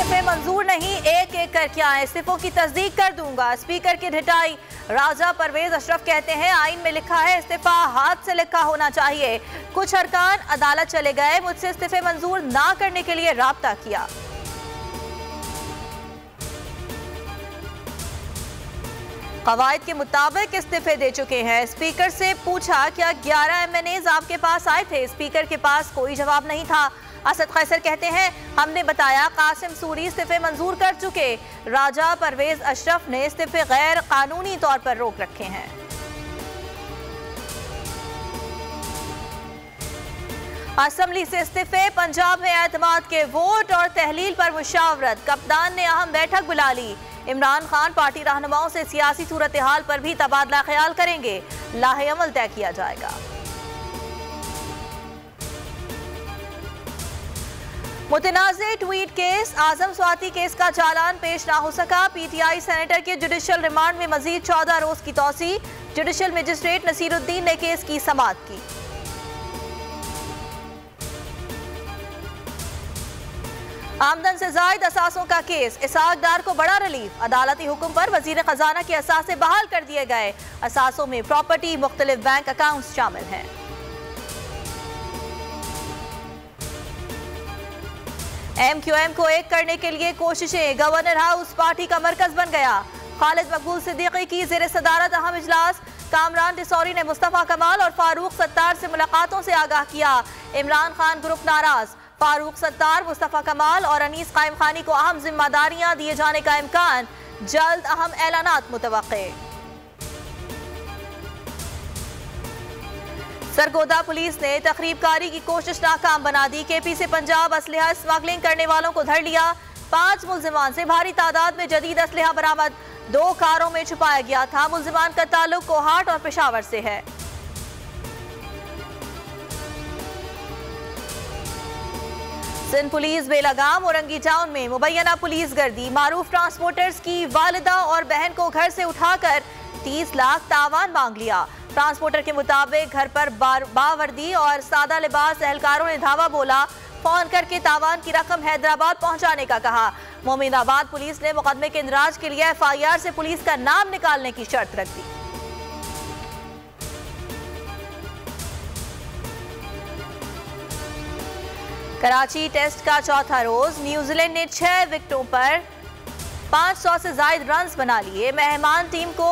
इस्तीफे मंजूर नहीं, एक एक करके आए, इस्तीफों की तस्दीक कर दूंगा। स्पीकर की ढिठाई। राजा परवेज अशरफ कहते हैं आइन में लिखा है इस्तीफा हाथ से लिखा होना चाहिए। कुछ अरकान अदालत चले गए, मुझसे इस्तीफे मंजूर ना करने के लिए राब्ता किया। कवायद के मुताबिक इस्तीफे दे चुके हैं। स्पीकर से पूछा क्या 11 MNAs आपके पास आए थे? स्पीकर के पास कोई जवाब नहीं था। असद कैसर कहते हैं हमने बताया कासिम सूरी इस्तीफे मंजूर कर चुके। राजा परवेज अशरफ ने इस्तीफे गैर कानूनी तौर पर रोक रखे हैं। असेंबली से इस्तीफे, पंजाब में एतमाद के वोट और तहलील पर मुशावरत। कप्तान ने अहम बैठक बुला ली। इमरान खान पार्टी रहनुमाओं से सियासी सूरत हाल पर भी तबादला ख्याल करेंगे। लाहे अमल तय किया जाएगा। मुतनाज़े ट्वीट केस, आजम स्वाति केस का चालान पेश ना हो सका। PTI सेनेटर के जुडिशल रिमांड में मजीद 14 रोज की तौसी। जुडिशल मजिस्ट्रेट नसीरुद्दीन ने केस की समाअत की। आमदन से जायद असासों का केस, इसाक डार को बड़ा रिलीफ। अदालती हुक्म पर वजीर खजाना के असासे बहाल कर दिए गए। असासों में प्रॉपर्टी, मुख्तलिफ बैंक अकाउंट्स शामिल हैं। MQM को एक करने के लिए कोशिशें, गवर्नर हाउस पार्टी का मरकज बन गया। खालिद मकबूल सिद्दीकी की ज़ेर सदारत अहम इजलास। कामरान डिसौरी ने मुस्तफ़ा कमाल और फारूक सत्तार से मुलाकातों से आगाह किया। इमरान खान ग्रुप नाराज। फारूक सत्तार, मुस्तफ़ा कमाल और अनीस कायम खानी को अहम जिम्मेदारियां दिए जाने का इम्कान। जल्द अहम ऐलानात मुतवक्के। सरगोदा पुलिस ने तखरीबकारी की कोशिश नाकाम बना दी। KP से पंजाब असलहा स्मगलिंग करने वालों को धर लिया। 5 मुल्जिमान से भारी तादाद में जदीद असलहा बरामद। 2 कारों में छुपाया गया था। मुल्जिमान का ताल्लुक कोहाट और पेशावर से है। सिंध पुलिस बेलगाम औरंगी टाउन में मुबैना पुलिस गर्दी। मारूफ ट्रांसपोर्टर्स की वालिदा और बहन को घर से उठाकर 30 लाख तावान मांग लिया। ट्रांसपोर्टर के मुताबिक घर पर बावर्दी और सादा लिबास एहलकारों ने धावा बोला। फोन करके तावान की रकम हैदराबाद पहुंचाने का कहा। मोमिनाबाद पुलिस ने मुकदमे के इंदराज के लिए FIR से पुलिस का नाम निकालने की शर्त रख दी। कराची टेस्ट का चौथा रोज, न्यूजीलैंड ने 6 विकेटों पर 500 से जायद रन्स बना लिए। मेहमान टीम को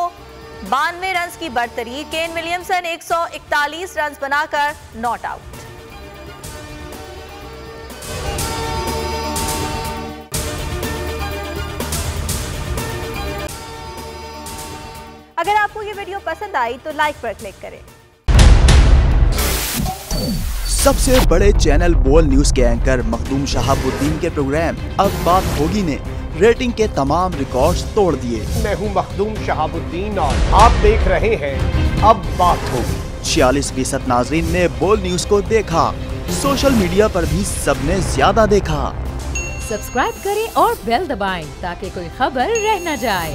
92 रन्स की बढ़तरी। केन विलियमसन 141 रन्स बनाकर नॉट आउट। अगर आपको ये वीडियो पसंद आई तो लाइक पर क्लिक करें। सबसे बड़े चैनल बोल न्यूज के एंकर मखदूम शहाबुद्दीन के प्रोग्राम अब बात होगी ने रेटिंग के तमाम रिकॉर्ड्स तोड़ दिए। मैं हूं मखदूम शहाबुद्दीन और आप देख रहे हैं अब बात होगी। 46% नाजरीन ने बोल न्यूज को देखा। सोशल मीडिया पर भी सबने ज्यादा देखा। सब्सक्राइब करें और बेल दबाएं ताकि कोई खबर रह न जाए।